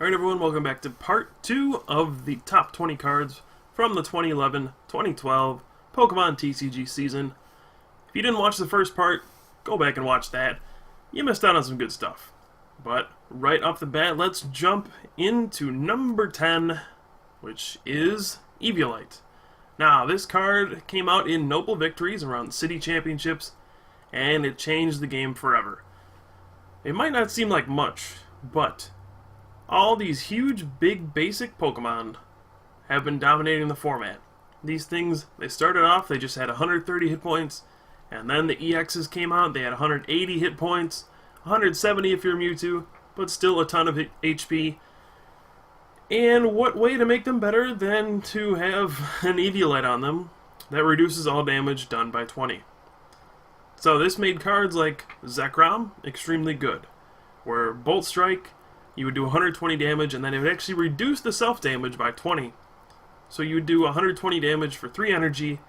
Alright everyone, welcome back to part 2 of the top 20 cards from the 2011-2012 Pokemon TCG season. If you didn't watch the first part, go back and watch that. You missed out on some good stuff. But right off the bat, let's jump into number 10, which is Eviolite. Now, this card came out in Noble Victories around City Championships, and it changed the game forever. It might not seem like much, but all these huge, big, basic Pokemon have been dominating the format. These things, they started off, they just had 130 hit points, and then the EXs came out, they had 180 hit points, 170 if you're Mewtwo, but still a ton of HP. And what way to make them better than to have an Eviolite on them that reduces all damage done by 20. So this made cards like Zekrom extremely good, where Bolt Strike, you would do 120 damage, and then it would actually reduce the self-damage by 20. So you would do 120 damage for 3 energy,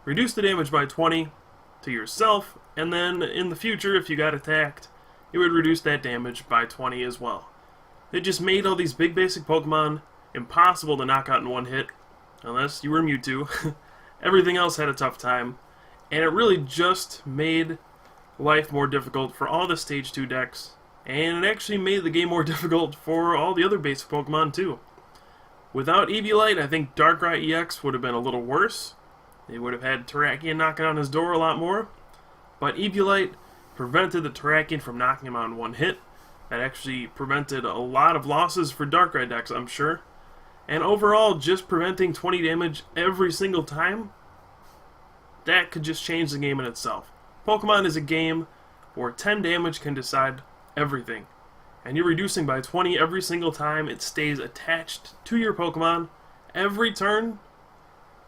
reduce the damage by 20 to yourself, and then in the future, if you got attacked, it would reduce that damage by 20 as well. It just made all these big basic Pokemon impossible to knock out in one hit, unless you were Mewtwo. Everything else had a tough time, and it really just made life more difficult for all the Stage 2 decks. And it actually made the game more difficult for all the other basic Pokemon too. Without Eviolite, I think Darkrai EX would have been a little worse. They would have had Terrakion knocking on his door a lot more. But Eviolite prevented the Terrakion from knocking him out in one hit. That actually prevented a lot of losses for Darkrai decks, I'm sure. And overall, just preventing 20 damage every single time, that could just change the game in itself. Pokemon is a game where 10 damage can decide everything. And you're reducing by 20 every single time it stays attached to your Pokemon every turn.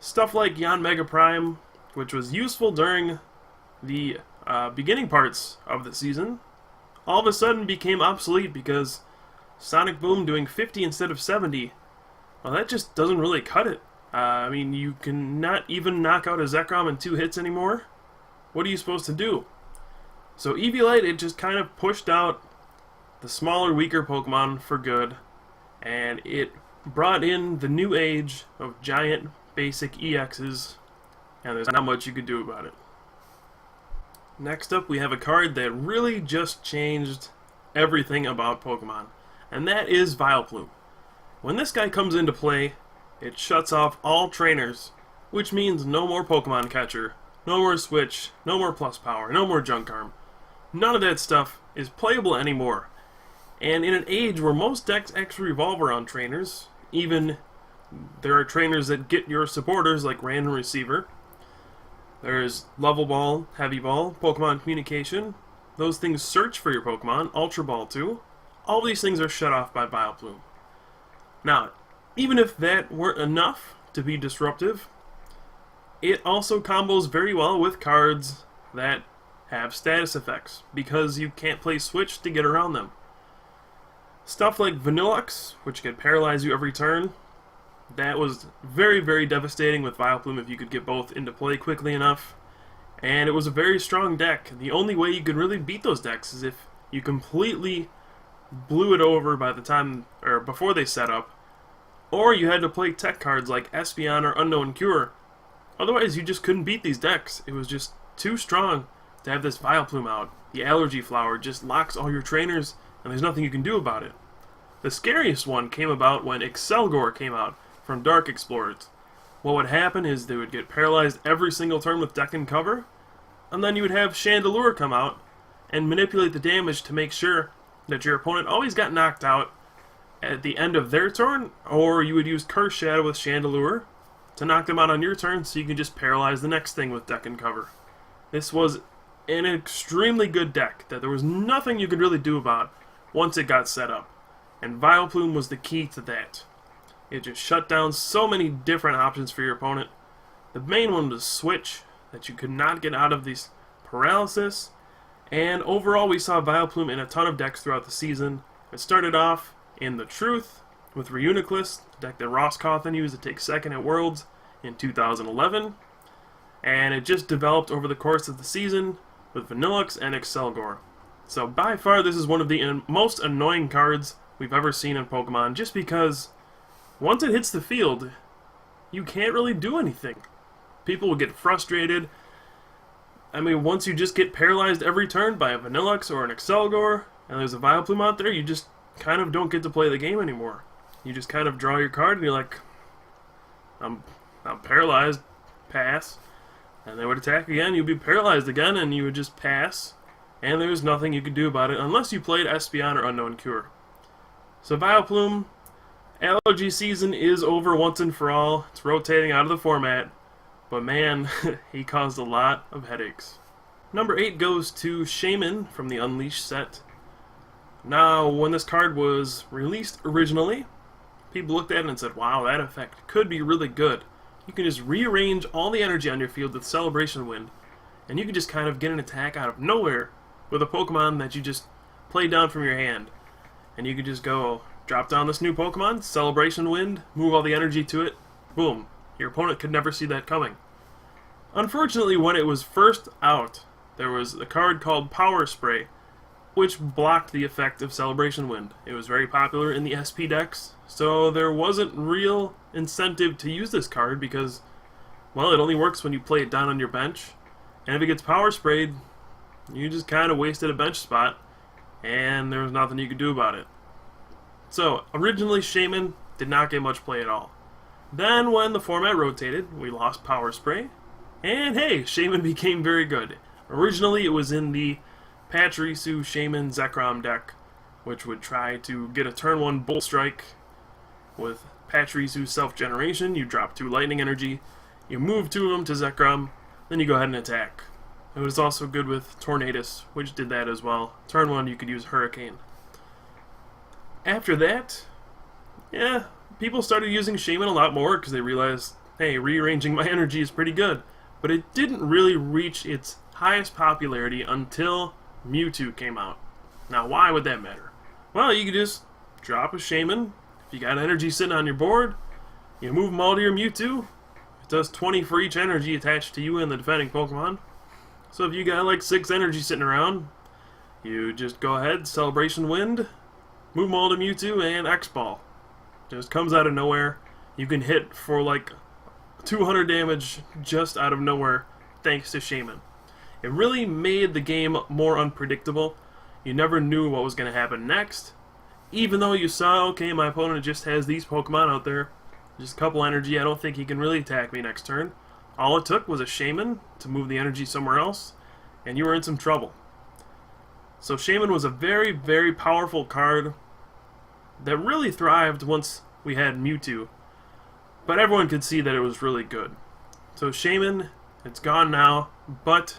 Stuff like Yanmega Prime, which was useful during the beginning parts of the season, all of a sudden became obsolete because Sonic Boom doing 50 instead of 70, well, that just doesn't really cut it. I mean, you can not even knock out a Zekrom in 2 hits anymore. What are you supposed to do? So Eviolite, it just kind of pushed out the smaller, weaker Pokemon for good, and it brought in the new age of giant, basic EXs, and there's not much you could do about it. Next up, we have a card that really just changed everything about Pokemon, and that is Vileplume. When this guy comes into play, it shuts off all trainers, which means no more Pokémon Catcher, no more Switch, no more Plus Power, no more Junk Arm. None of that stuff is playable anymore. And in an age where most decks actually revolve around trainers, even there are trainers that get your supporters like Random Receiver, there's Level Ball, Heavy Ball, Pokemon Communication, those things search for your Pokemon, Ultra Ball too, all these things are shut off by Vileplume. Now, even if that weren't enough to be disruptive, it also combos very well with cards that have status effects, because you can't play Switch to get around them. Stuff like Vanillux, which could paralyze you every turn, that was very, very devastating with Vileplume if you could get both into play quickly enough. And it was a very strong deck. The only way you could really beat those decks is if you completely blew it over by the time, or before they set up, or you had to play tech cards like Espeon or Unknown Cure. Otherwise, you just couldn't beat these decks. It was just too strong to have this Vileplume out. The Allergy Flower just locks all your trainers, and there's nothing you can do about it. The scariest one came about when Excelgor came out from Dark Explorers. What would happen is they would get paralyzed every single turn with deck and cover, and then you would have Chandelure come out and manipulate the damage to make sure that your opponent always got knocked out at the end of their turn, or you would use Curse Shadow with Chandelure to knock them out on your turn so you can just paralyze the next thing with deck and cover. This was an extremely good deck that there was nothing you could really do about once it got set up, and Vileplume was the key to that. It just shut down so many different options for your opponent. The main one was Switch, that you could not get out of these paralysis, and overall we saw Vileplume in a ton of decks throughout the season. It started off in the Truth with Reuniclus, the deck that Ross Cawthon used to take second at Worlds in 2011, and it just developed over the course of the season with Vanillux and Excelgor. So by far this is one of the most annoying cards we've ever seen in Pokemon, just because once it hits the field, you can't really do anything. People will get frustrated. I mean, once you just get paralyzed every turn by a Vanillux or an Excelgor, and there's a Vileplume out there, you just kind of don't get to play the game anymore. You just kind of draw your card, and you're like, I'm paralyzed, pass. And they would attack again, you'd be paralyzed again, and you would just pass. And there's nothing you could do about it, unless you played Espeon or Unknown Cure. So Vileplume, allergy season is over once and for all. It's rotating out of the format. But man, he caused a lot of headaches. Number 8 goes to Shaymin from the Unleashed set. Now, when this card was released originally, people looked at it and said, wow, that effect could be really good. You can just rearrange all the energy on your field with Celebration Wind, and you can just kind of get an attack out of nowhere with a Pokemon that you just play down from your hand. And you could just go, drop down this new Pokemon, Celebration Wind, move all the energy to it, boom. Your opponent could never see that coming. Unfortunately, when it was first out, there was a card called Power Spray, which blocked the effect of Celebration Wind. It was very popular in the SP decks, so there wasn't real incentive to use this card because, well, it only works when you play it down on your bench, and if it gets Power Sprayed, you just kind of wasted a bench spot, and there was nothing you could do about it. So, originally Shaymin did not get much play at all. Then, when the format rotated, we lost Power Spray, and hey, Shaymin became very good. Originally, it was in the Pachirisu Shaymin Zekrom deck, which would try to get a turn 1 Bolt Strike with Pachirisu Self-Generation. You drop 2 Lightning Energy, you move 2 of them to Zekrom, then you go ahead and attack. It was also good with Tornadus, which did that as well. Turn 1, you could use Hurricane. After that, yeah, people started using Shaymin a lot more because they realized, hey, rearranging my energy is pretty good. But it didn't really reach its highest popularity until Mewtwo came out. Now, why would that matter? Well, you could just drop a Shaymin. If you got energy sitting on your board, you move them all to your Mewtwo. It does 20 for each energy attached to you and the defending Pokemon. So if you got like 6 energy sitting around, you just go ahead, Celebration Wind, move them all to Mewtwo, and X-Ball. Just comes out of nowhere. You can hit for like 200 damage just out of nowhere thanks to Shaymin. It really made the game more unpredictable. You never knew what was going to happen next. Even though you saw, okay, my opponent just has these Pokemon out there, just a couple energy, I don't think he can really attack me next turn. All it took was a Shaymin to move the energy somewhere else, and you were in some trouble. So Shaymin was a very, very powerful card that really thrived once we had Mewtwo. But everyone could see that it was really good. So Shaymin, it's gone now, but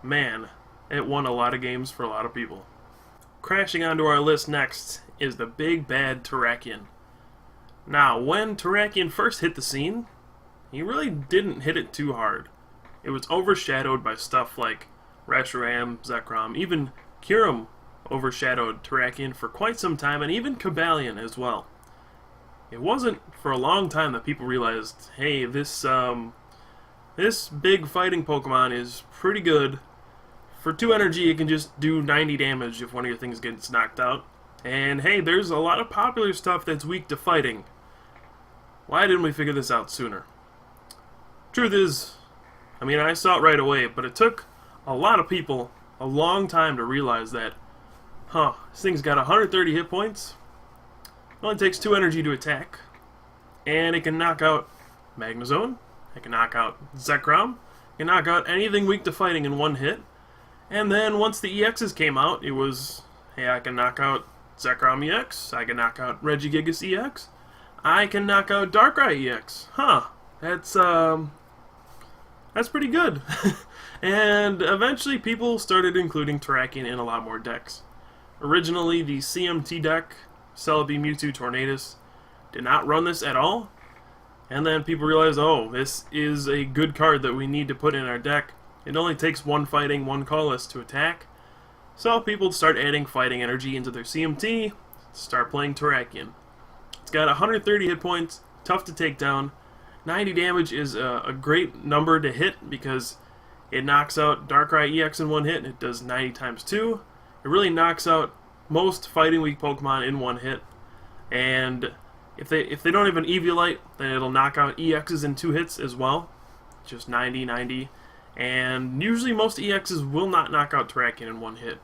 man, it won a lot of games for a lot of people. Crashing onto our list next is the big bad Terrakion. Now, when Terrakion first hit the scene, he really didn't hit it too hard. It was overshadowed by stuff like Reshiram, Zekrom, even Kyurem overshadowed Terrakion for quite some time, and even Cobalion as well. It wasn't for a long time that people realized, hey, this big fighting Pokemon is pretty good. For 2 energy, it can just do 90 damage if one of your things gets knocked out. And hey, there's a lot of popular stuff that's weak to fighting. Why didn't we figure this out sooner? Truth is, I mean, I saw it right away, but it took a lot of people a long time to realize that, this thing's got 130 hit points, it only takes 2 energy to attack, and it can knock out Magnezone, it can knock out Zekrom, it can knock out anything weak to fighting in 1 hit, and then once the EXs came out, it was, hey, I can knock out Zekrom EX, I can knock out Regigigas EX, I can knock out Darkrai EX. That's pretty good. And eventually people started including Terrakion in a lot more decks. Originally, the CMT deck, Celebi, Mewtwo, Tornadus, did not run this at all. And then people realized, oh, this is a good card that we need to put in our deck. It only takes 1 fighting, 1 colorless to attack. So people start adding fighting energy into their CMT, start playing Terrakion. It's got 130 hit points, tough to take down. 90 damage is a great number to hit because it knocks out Darkrai EX in 1 hit, and it does 90 times 2. It really knocks out most fighting weak Pokemon in 1 hit. And if they don't have an Eviolite, then it'll knock out EXs in 2 hits as well. Just 90. And usually most EXs will not knock out Terrakion in 1 hit.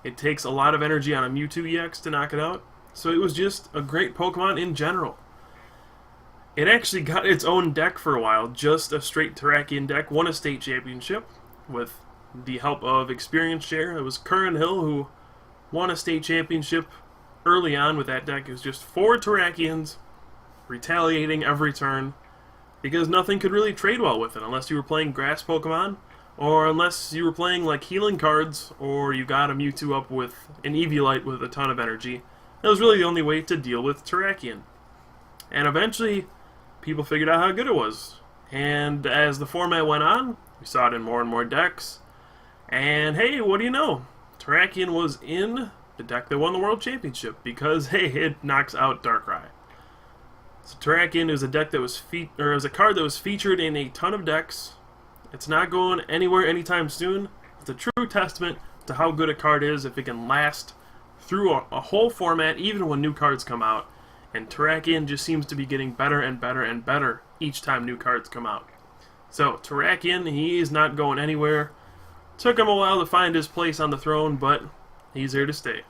It takes a lot of energy on a Mewtwo EX to knock it out. So it was just a great Pokemon in general. It actually got its own deck for a while, just a straight Terrakion deck, won a state championship with the help of Experience Share. It was Curran Hill who won a state championship early on with that deck. It was just 4 Terrakions retaliating every turn because nothing could really trade well with it unless you were playing grass Pokemon or unless you were playing like healing cards or you got a Mewtwo up with an Eviolite with a ton of energy. That was really the only way to deal with Terrakion. And eventually people figured out how good it was. And as the format went on, we saw it in more and more decks. And hey, what do you know? Terrakion was in the deck that won the World Championship because, hey, it knocks out Darkrai. So Terrakion is a deck that was is a card that was featured in a ton of decks. It's not going anywhere anytime soon. It's a true testament to how good a card is if it can last through a whole format, even when new cards come out. And Terrakion just seems to be getting better and better and better each time new cards come out. So Terrakion, he is not going anywhere. Took him a while to find his place on the throne, but he's here to stay.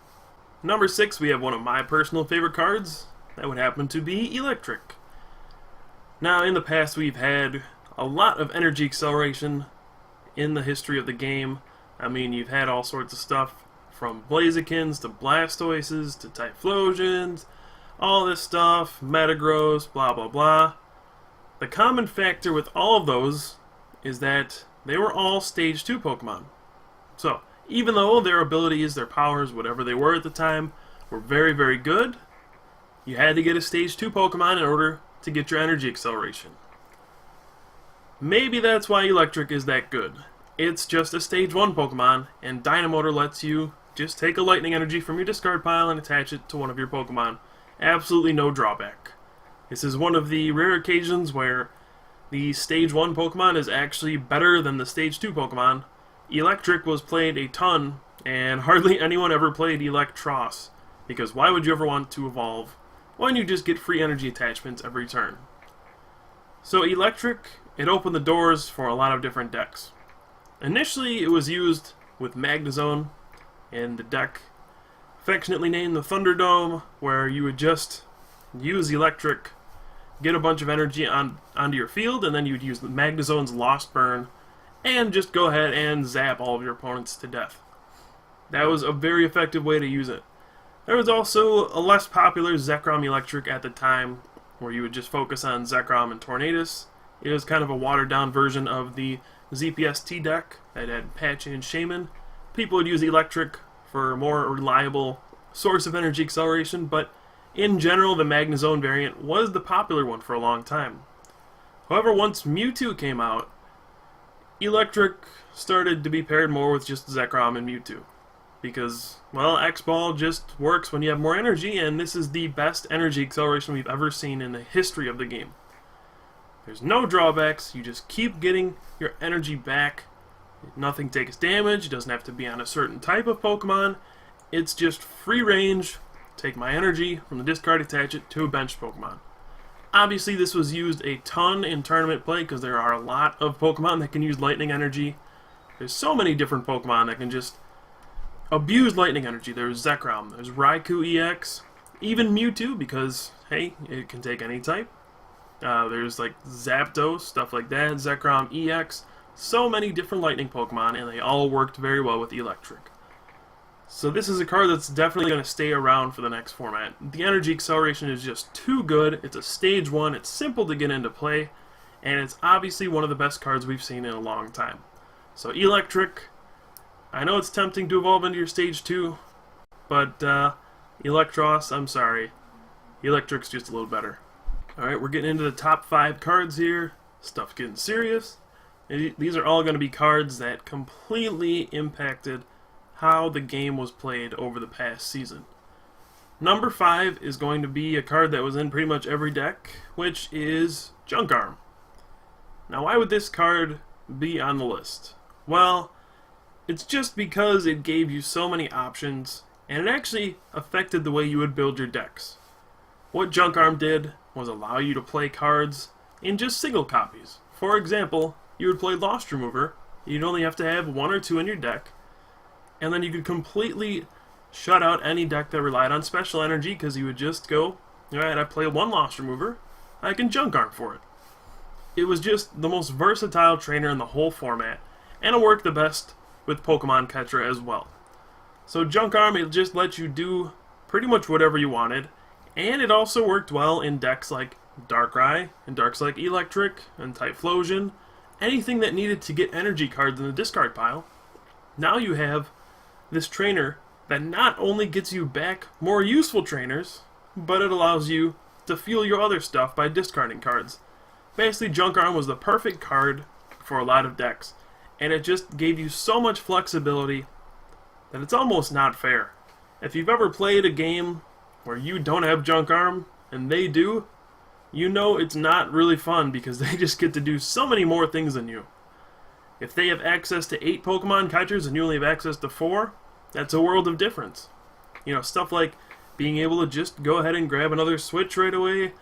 Number 6, we have one of my personal favorite cards. That would happen to be Eelektrik. Now, in the past, we've had a lot of energy acceleration in the history of the game. I mean, you've had all sorts of stuff from Blazikins to Blastoises to Typhlosions, all this stuff, Metagross, blah blah blah. The common factor with all of those is that they were all Stage 2 Pokemon. So, even though their abilities, their powers, whatever they were at the time, were very, very good, you had to get a Stage 2 Pokemon in order to get your energy acceleration. Maybe that's why Eelektrik is that good. It's just a Stage 1 Pokemon, and Dynamotor lets you just take a lightning energy from your discard pile and attach it to one of your Pokemon. Absolutely no drawback. This is one of the rare occasions where the Stage 1 Pokemon is actually better than the Stage 2 Pokemon. Eelektrik was played a ton, and hardly anyone ever played Eelektross, because why would you ever want to evolve when you just get free energy attachments every turn? So Eelektrik, it opened the doors for a lot of different decks. Initially, it was used with Magnezone in the deck affectionately named the Thunderdome, where you would just use Eelektrik, get a bunch of energy onto your field, and then you'd use the Magnezone's Lost Burn, and just go ahead and zap all of your opponents to death. That was a very effective way to use it. There was also a less popular Zekrom Eelektrik at the time, where you would just focus on Zekrom and Tornadus. It was kind of a watered-down version of the ZPST deck that had Patchy and Shaymin. People would use Eelektrik for a more reliable source of energy acceleration, but in general, the Magnezone variant was the popular one for a long time. However, once Mewtwo came out, Eelektrik started to be paired more with just Zekrom and Mewtwo. Because, well, X-Ball just works when you have more energy, and this is the best energy acceleration we've ever seen in the history of the game. There's no drawbacks, you just keep getting your energy back. Nothing takes damage, it doesn't have to be on a certain type of Pokemon. It's just free range, take my energy from the discard, attach it to a bench Pokemon. Obviously this was used a ton in tournament play because there are a lot of Pokemon that can use lightning energy. There's so many different Pokemon that can just abuse lightning energy. There's Zekrom, there's Raikou EX, even Mewtwo because, hey, it can take any type. There's like Zapdos, stuff like that, Zekrom EX. So many different lightning Pokemon, and they all worked very well with Eelektrik. So this is a card that's definitely going to stay around for the next format. The energy acceleration is just too good. It's a Stage 1, it's simple to get into play, and it's obviously one of the best cards we've seen in a long time. So Eelektrik, I know it's tempting to evolve into your Stage 2, but Eelektross, I'm sorry. Electric's just a little better. Alright, we're getting into the top 5 cards here. Stuff's getting serious. These are all going to be cards that completely impacted how the game was played over the past season. Number 5 is going to be a card that was in pretty much every deck, which is Junk Arm. Now, why would this card be on the list? Well, it's just because it gave you so many options, and it actually affected the way you would build your decks. What Junk Arm did was allow you to play cards in just single copies. For example, you would play Lost Remover, you'd only have to have 1 or 2 in your deck, and then you could completely shut out any deck that relied on special energy because you would just go, alright, I play 1 Lost Remover, I can Junk Arm for it. It was just the most versatile trainer in the whole format, and it worked the best with Pokemon Catcher as well. So Junk Arm, it just lets you do pretty much whatever you wanted, and it also worked well in decks like Darkrai, and decks like Eelektrik, and Typhlosion, anything that needed to get energy cards in the discard pile. Now you have this trainer that not only gets you back more useful trainers, but it allows you to fuel your other stuff by discarding cards. Basically, Junk Arm was the perfect card for a lot of decks, and it just gave you so much flexibility that it's almost not fair. If you've ever played a game where you don't have Junk Arm, and they do, you know it's not really fun because they just get to do so many more things than you. If they have access to 8 Pokemon Catchers and you only have access to 4, that's a world of difference. You know, stuff like being able to just go ahead and grab another Switch right away,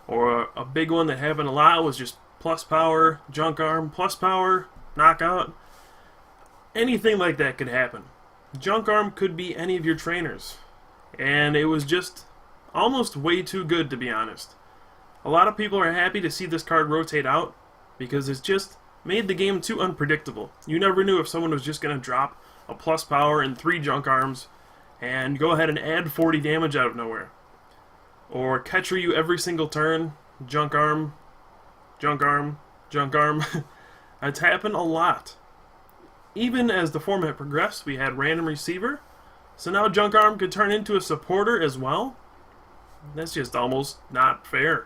or a big one that happened a lot was just plus power, Junk Arm, plus power, knockout. Anything like that could happen. Junk Arm could be any of your trainers. And it was just almost way too good, to be honest. A lot of people are happy to see this card rotate out because it's just made the game too unpredictable. You never knew if someone was just going to drop a plus power and 3 Junk Arms and go ahead and add 40 damage out of nowhere. Or Catcher you every single turn, Junk Arm, Junk Arm, Junk Arm. It's happened a lot. Even as the format progressed, we had Random Receiver, so now Junk Arm could turn into a supporter as well? That's just almost not fair.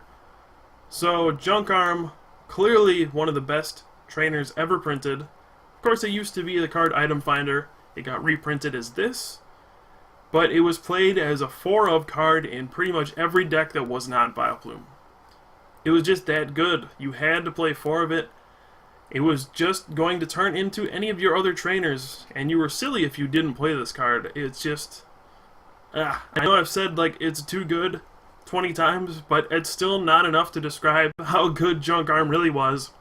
So Junk Arm, clearly one of the best trainers ever printed. Of course, it used to be the card Item Finder. It got reprinted as this. But it was played as a 4-of card in pretty much every deck that was not Vileplume. It was just that good. You had to play 4 of it. It was just going to turn into any of your other trainers, and you were silly if you didn't play this card. It's just... I know I've said, like, it's too good 20 times, but it's still not enough to describe how good Junk Arm really was.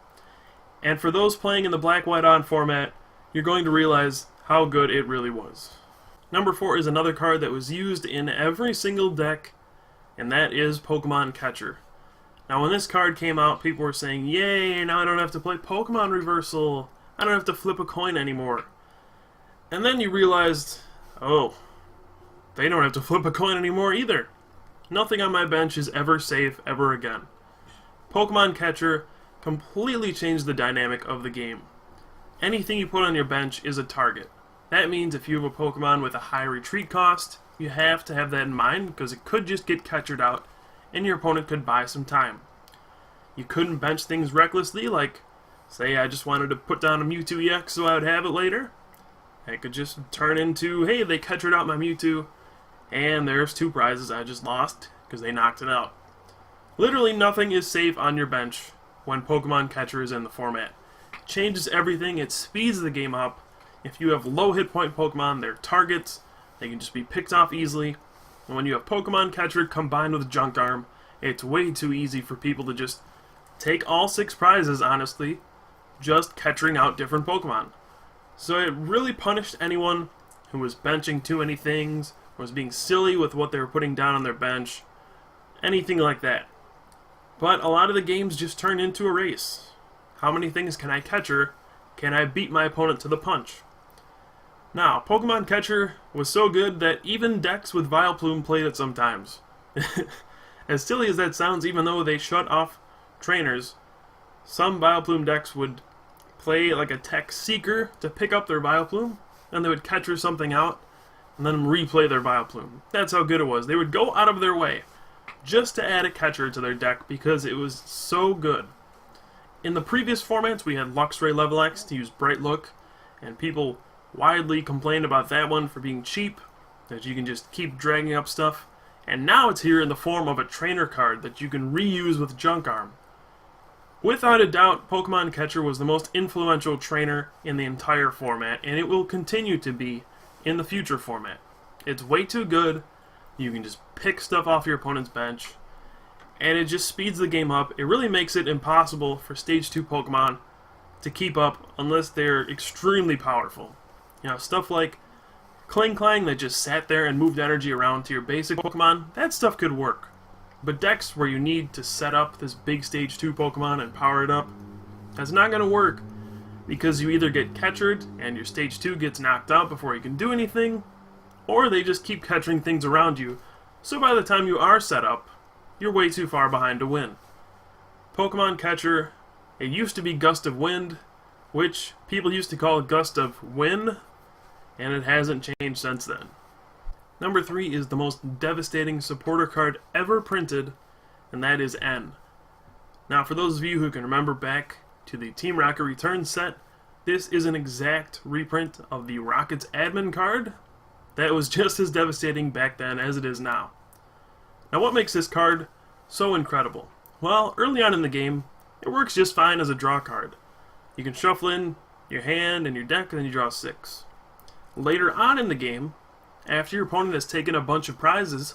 And for those playing in the Black-White-On format, you're going to realize how good it really was. Number 4 is another card that was used in every single deck, and that is Pokemon Catcher. Now when this card came out, people were saying, yay, now I don't have to play Pokemon Reversal. I don't have to flip a coin anymore. And then you realized, oh, they don't have to flip a coin anymore either. Nothing on my bench is ever safe ever again. Pokemon Catcher completely changed the dynamic of the game. Anything you put on your bench is a target. That means if you have a Pokemon with a high retreat cost, you have to have that in mind because it could just get Catchered out and your opponent could buy some time. You couldn't bench things recklessly, like, say I just wanted to put down a Mewtwo EX so I would have it later. It could just turn into, hey, they Catchered out my Mewtwo, and there's 2 prizes I just lost because they knocked it out. Literally nothing is safe on your bench when Pokemon Catcher is in the format. It changes everything, it speeds the game up. If you have low hit point Pokemon, they're targets, they can just be picked off easily. And when you have Pokemon Catcher combined with Junk Arm, it's way too easy for people to just take all 6 prizes, honestly, just catching out different Pokemon. So it really punished anyone who was benching too many things, was being silly with what they were putting down on their bench, anything like that. But a lot of the games just turned into a race. How many things can I Catcher? Can I beat my opponent to the punch? Now, Pokemon Catcher was so good that even decks with Vileplume played it sometimes. As silly as that sounds, even though they shut off trainers, some Vileplume decks would play like a Tech Seeker to pick up their Vileplume, and they would Catcher something out, and then replay their Vileplume. That's how good it was. They would go out of their way just to add a Catcher to their deck because it was so good. In the previous formats, we had Luxray Level X to use Bright Look, and people widely complained about that one for being cheap, that you can just keep dragging up stuff, and now it's here in the form of a trainer card that you can reuse with Junk Arm. Without a doubt, Pokemon Catcher was the most influential trainer in the entire format, and it will continue to be in the future format. It's way too good, you can just pick stuff off your opponent's bench, and it just speeds the game up. It really makes it impossible for Stage 2 Pokemon to keep up unless they're extremely powerful. You know, stuff like Kling Klang that just sat there and moved energy around to your basic Pokemon, that stuff could work. But decks where you need to set up this big Stage 2 Pokemon and power it up, that's not going to work, because you either get catchered and your Stage 2 gets knocked out before you can do anything, or they just keep catchering things around you, so by the time you are set up, you're way too far behind to win. Pokemon Catcher, it used to be Gust of Wind, which people used to call Gust of Win, and it hasn't changed since then. Number 3 is the most devastating supporter card ever printed, and that is N. Now, for those of you who can remember back to the Team Rocket Return set, this is an exact reprint of the Rocket's admin card that was just as devastating back then as it is now. Now, what makes this card so incredible? Well, early on in the game, it works just fine as a draw card. You can shuffle in your hand and your deck, and then you draw 6. Later on in the game, after your opponent has taken a bunch of prizes,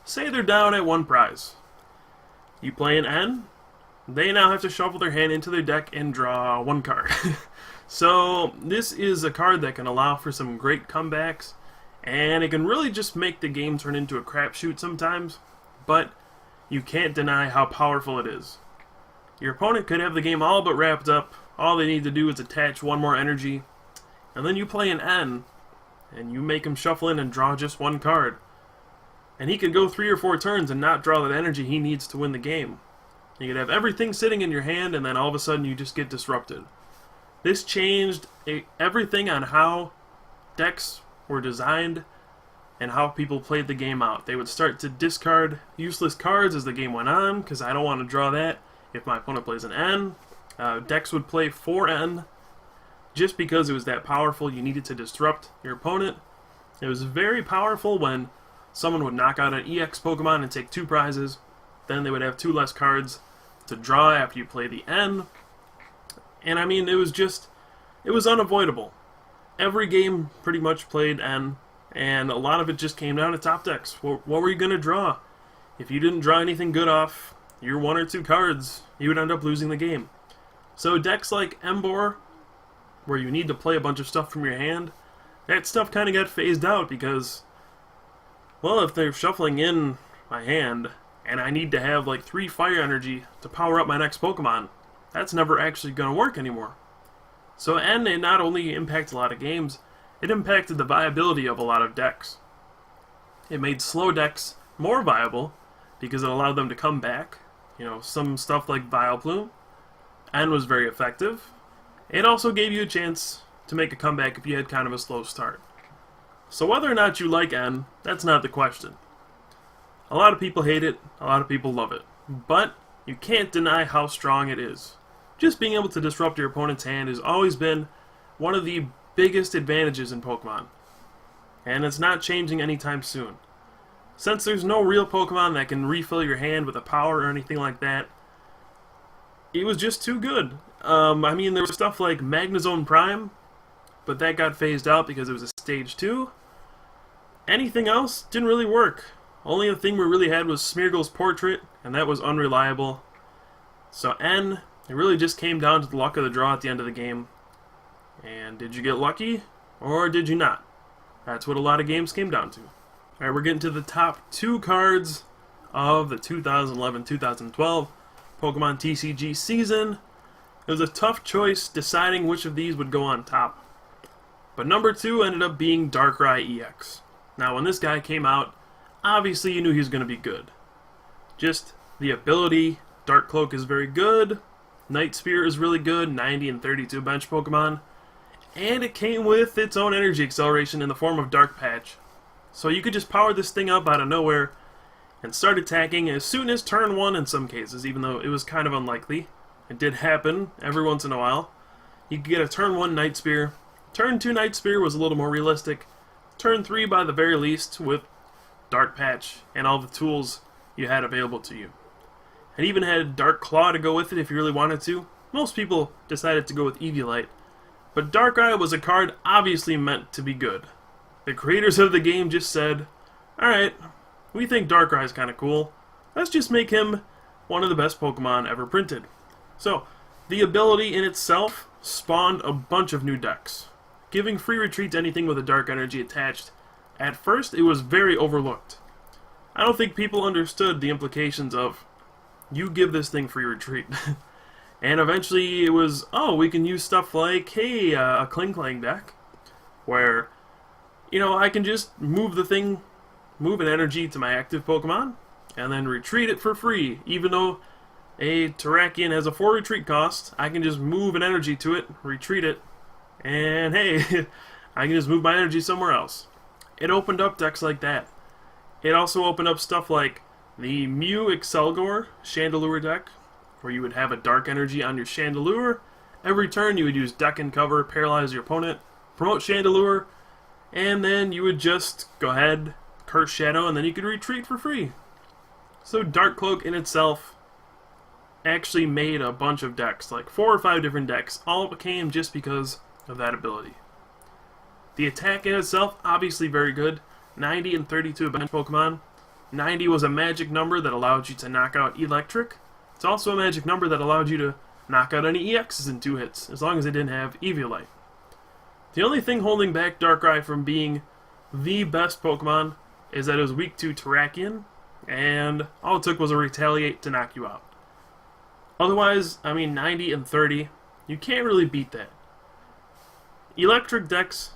say they're down at 1 prize. You play an N, they now have to shuffle their hand into their deck and draw 1 card. So this is a card that can allow for some great comebacks, and it can really just make the game turn into a crapshoot sometimes, but you can't deny how powerful it is. Your opponent could have the game all but wrapped up, all they need to do is attach 1 more energy, and then you play an N, and you make him shuffle in and draw just 1 card. And he could go 3 or 4 turns and not draw that energy he needs to win the game. You could have everything sitting in your hand, and then all of a sudden you just get disrupted. This changed everything on how decks were designed and how people played the game out. They would start to discard useless cards as the game went on, because I don't want to draw that if my opponent plays an N. Decks would play 4N just because it was that powerful. You needed to disrupt your opponent. It was very powerful when someone would knock out an EX Pokemon and take 2 prizes. Then they would have 2 less cards to draw after you play the N. And I mean, it was unavoidable. Every game pretty much played N, and a lot of it just came down to top decks. What were you going to draw? If you didn't draw anything good off your 1 or 2 cards, you would end up losing the game. So decks like Emboar, where you need to play a bunch of stuff from your hand, that stuff kind of got phased out because, well, if they're shuffling in my hand and I need to have like 3 fire energy to power up my next Pokemon, that's never actually going to work anymore. So N, it not only impacted a lot of games, it impacted the viability of a lot of decks. It made slow decks more viable because it allowed them to come back. You know, some stuff like Vileplume, N was very effective. It also gave you a chance to make a comeback if you had kind of a slow start. So whether or not you like N, that's not the question. A lot of people hate it, a lot of people love it. But you can't deny how strong it is. Just being able to disrupt your opponent's hand has always been one of the biggest advantages in Pokemon. And it's not changing anytime soon. Since there's no real Pokemon that can refill your hand with a power or anything like that, it was just too good. I mean, there was stuff like Magnezone Prime, but that got phased out because it was a Stage 2. Anything else didn't really work. Only the thing we really had was Smeargle's Portrait, and that was unreliable. So N, it really just came down to the luck of the draw at the end of the game. And did you get lucky, or did you not? That's what a lot of games came down to. Alright, we're getting to the top 2 cards of the 2011-2012 Pokemon TCG season. It was a tough choice deciding which of these would go on top. But number 2 ended up being Darkrai EX. Now, when this guy came out, obviously you knew he was going to be good. Just the ability, Dark Cloak is very good, Night Spear is really good, 90 and 32 bench Pokemon, and it came with its own energy acceleration in the form of Dark Patch. So you could just power this thing up out of nowhere and start attacking as soon as turn 1 in some cases, even though it was kind of unlikely. It did happen every once in a while. You could get a turn 1 Night Spear. Turn 2 Night Spear was a little more realistic. Turn 3 by the very least with Dark Patch and all the tools you had available to you. It even had Dark Claw to go with it if you really wanted to. Most people decided to go with Eviolite, but Darkrai was a card obviously meant to be good. The creators of the game just said, alright, we think Darkrai is kind of cool. Let's just make him one of the best Pokemon ever printed. So, the ability in itself spawned a bunch of new decks, giving free retreat to anything with a dark energy attached. At first, it was very overlooked. I don't think people understood the implications of, you give this thing free retreat. And eventually it was, oh, we can use stuff like, hey, a Kling Klang deck, where, you know, I can just move an energy to my active Pokemon, and then retreat it for free. Even though a Terrakion has a 4 retreat cost, I can just move an energy to it, retreat it, and hey, I can just move my energy somewhere else. It opened up decks like that. It also opened up stuff like the Mew Excelgor Chandelure deck, where you would have a dark energy on your Chandelure. Every turn you would use Deck and Cover, paralyze your opponent, promote Chandelure, and then you would just go ahead, Curse Shadow, and then you could retreat for free. So Dark Cloak in itself actually made a bunch of decks, like 4 or 5 different decks, all came just because of that ability. The attack in itself, obviously very good. 90 and 32 bench Pokemon. 90 was a magic number that allowed you to knock out Eelektrik. It's also a magic number that allowed you to knock out any EXs in 2 hits, as long as it didn't have Eviolite. The only thing holding back Darkrai from being the best Pokemon is that it was weak to Terrakion, and all it took was a Retaliate to knock you out. Otherwise, I mean, 90 and 30, you can't really beat that. Electric decks,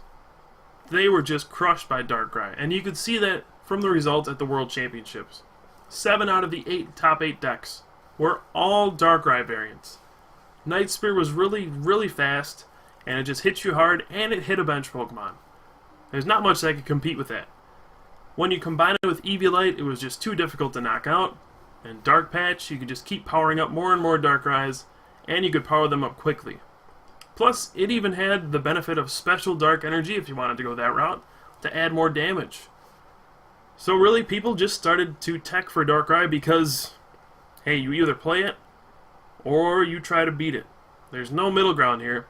they were just crushed by Darkrai, and you could see that from the results at the World Championships. 7 out of the top 8 decks were all Darkrai variants. Night Spear was really fast, and it just hits you hard, and it hit a bench Pokemon. There's not much that could compete with that. When you combine it with Eviolite, it was just too difficult to knock out, and Dark Patch, you could just keep powering up more and more Darkrai's, and you could power them up quickly. Plus, it even had the benefit of special dark energy, if you wanted to go that route, to add more damage. So really, people just started to tech for Darkrai because, hey, you either play it, or you try to beat it. There's no middle ground here.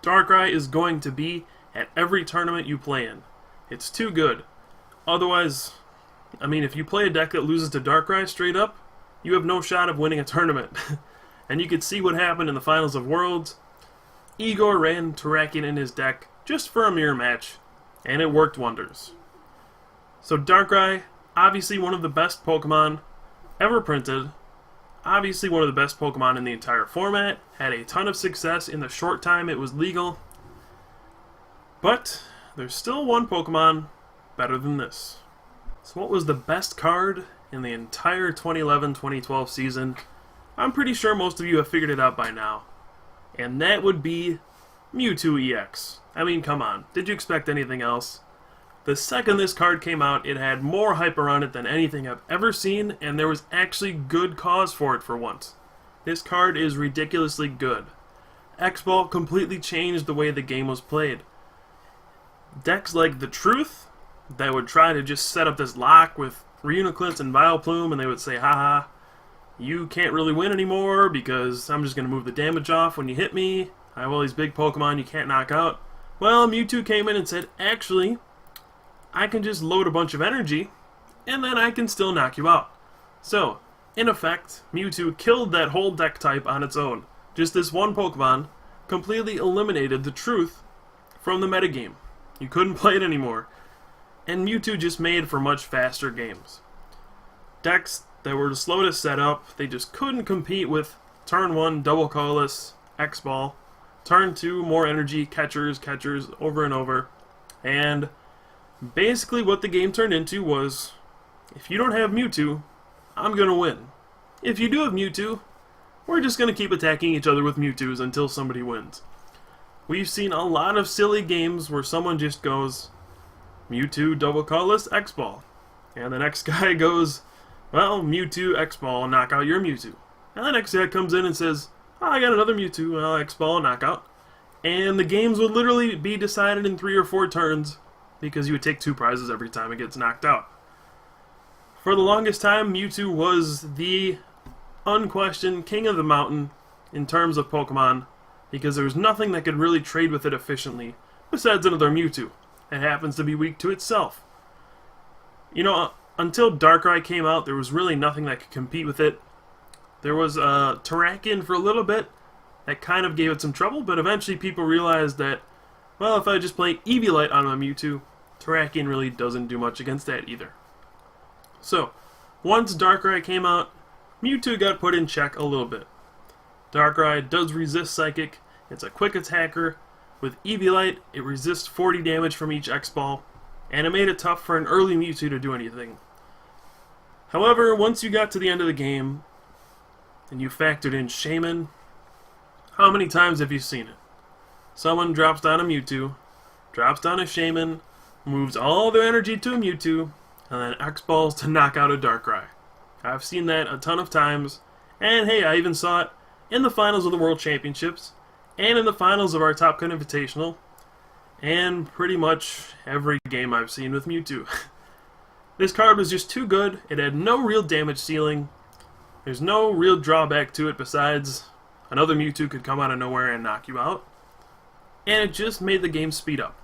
Darkrai is going to be at every tournament you play in. It's too good. Otherwise, I mean, if you play a deck that loses to Darkrai straight up, you have no shot of winning a tournament. And you could see what happened in the finals of Worlds. Igor ran Terrakion in his deck just for a mirror match, and it worked wonders. So Darkrai, obviously one of the best Pokemon ever printed, obviously one of the best Pokemon in the entire format, had a ton of success in the short time it was legal, but there's still one Pokemon better than this. So what was the best card in the entire 2011-2012 season? I'm pretty sure most of you have figured it out by now. And that would be Mewtwo EX. I mean, come on. Did you expect anything else? The second this card came out, it had more hype around it than anything I've ever seen, and there was actually good cause for it for once. This card is ridiculously good. X-Ball completely changed the way the game was played. Decks like The Truth, that would try to just set up this lock with Reuniclus and Vileplume, and they would say, haha, you can't really win anymore because I'm just going to move the damage off when you hit me. I have all these big Pokemon you can't knock out. Well, Mewtwo came in and said, actually, I can just load a bunch of energy, and then I can still knock you out. So, in effect, Mewtwo killed that whole deck type on its own. Just this one Pokemon completely eliminated The Truth from the metagame. You couldn't play it anymore. And Mewtwo just made for much faster games. Decks that were slow to set up, they just couldn't compete with turn 1, double colorless, X-Ball, turn 2, more energy, catchers, over and over. And basically what the game turned into was, if you don't have Mewtwo, I'm gonna win. If you do have Mewtwo, we're just gonna keep attacking each other with Mewtwo's until somebody wins. We've seen a lot of silly games where someone just goes, Mewtwo, double colorless, X-Ball. And the next guy goes, well, Mewtwo, X-Ball, knock out your Mewtwo. And the next guy comes in and says, oh, I got another Mewtwo, well, X-Ball, knockout. And the games would literally be decided in 3 or 4 turns because you would take 2 prizes every time it gets knocked out. For the longest time, Mewtwo was the unquestioned king of the mountain in terms of Pokemon because there was nothing that could really trade with it efficiently besides another Mewtwo. It happens to be weak to itself. You know, until Darkrai came out, there was really nothing that could compete with it. There was Terrakion for a little bit. That kind of gave it some trouble, but eventually people realized that, well, if I just play Eviolite on my Mewtwo, Terrakion really doesn't do much against that either. So, once Darkrai came out, Mewtwo got put in check a little bit. Darkrai does resist Psychic. It's a quick attacker. With Eviolite, it resists 40 damage from each X-Ball, and it made it tough for an early Mewtwo to do anything. However, once you got to the end of the game, and you factored in Shaymin, how many times have you seen it? Someone drops down a Mewtwo, drops down a Shaymin, moves all their energy to a Mewtwo, and then X-Balls to knock out a Darkrai. I've seen that a ton of times, and hey, I even saw it in the finals of the World Championships, and in the finals of our Top Cut Invitational, and pretty much every game I've seen with Mewtwo. This card was just too good. It had no real damage ceiling. There's no real drawback to it besides another Mewtwo could come out of nowhere and knock you out. And it just made the game speed up.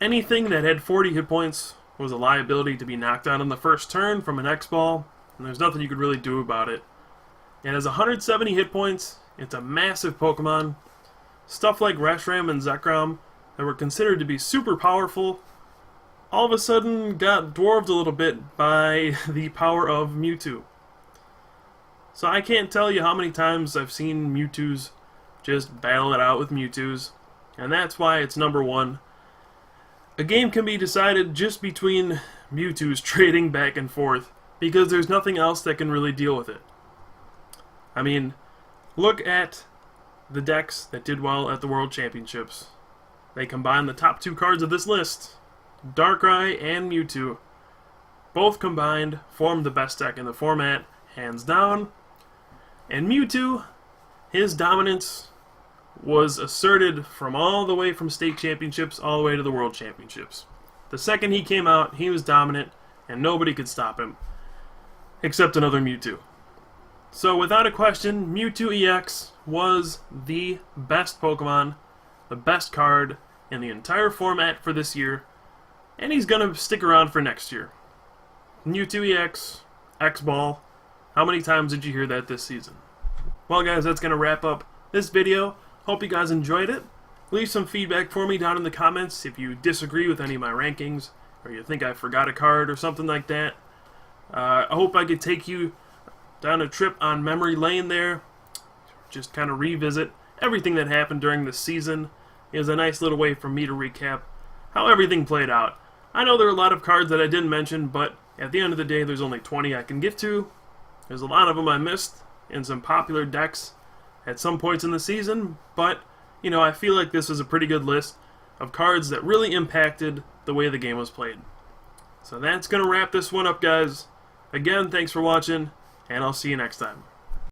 Anything that had 40 hit points was a liability to be knocked out on the first turn from an X-Ball, and there's nothing you could really do about it. It has 170 hit points. It's a massive Pokemon. Stuff like Reshiram and Zekrom that were considered to be super powerful all of a sudden got dwarfed a little bit by the power of Mewtwo. So I can't tell you how many times I've seen Mewtwo's just battle it out with Mewtwo's, and that's why it's number one. A game can be decided just between Mewtwo's trading back and forth because there's nothing else that can really deal with it. I mean, look at the decks that did well at the World Championships. They combined the top two cards of this list, Darkrai and Mewtwo. Both combined formed the best deck in the format, hands down. And Mewtwo, his dominance was asserted from all the way from state championships all the way to the World Championships. The second he came out, he was dominant, and nobody could stop him, except another Mewtwo. So without a question, Mewtwo EX was the best Pokemon, the best card in the entire format for this year, and he's going to stick around for next year. Mewtwo EX, X-Ball, how many times did you hear that this season? Well guys, that's going to wrap up this video. Hope you guys enjoyed it. Leave some feedback for me down in the comments if you disagree with any of my rankings, or you think I forgot a card or something like that. I hope I could take you down a trip on memory lane there. Just kind of revisit everything that happened during the season. It was a nice little way for me to recap how everything played out. I know there are a lot of cards that I didn't mention, but at the end of the day, there's only 20 I can get to. There's a lot of them I missed in some popular decks at some points in the season, but, you know, I feel like this is a pretty good list of cards that really impacted the way the game was played. So that's going to wrap this one up, guys. Again, thanks for watching, and I'll see you next time.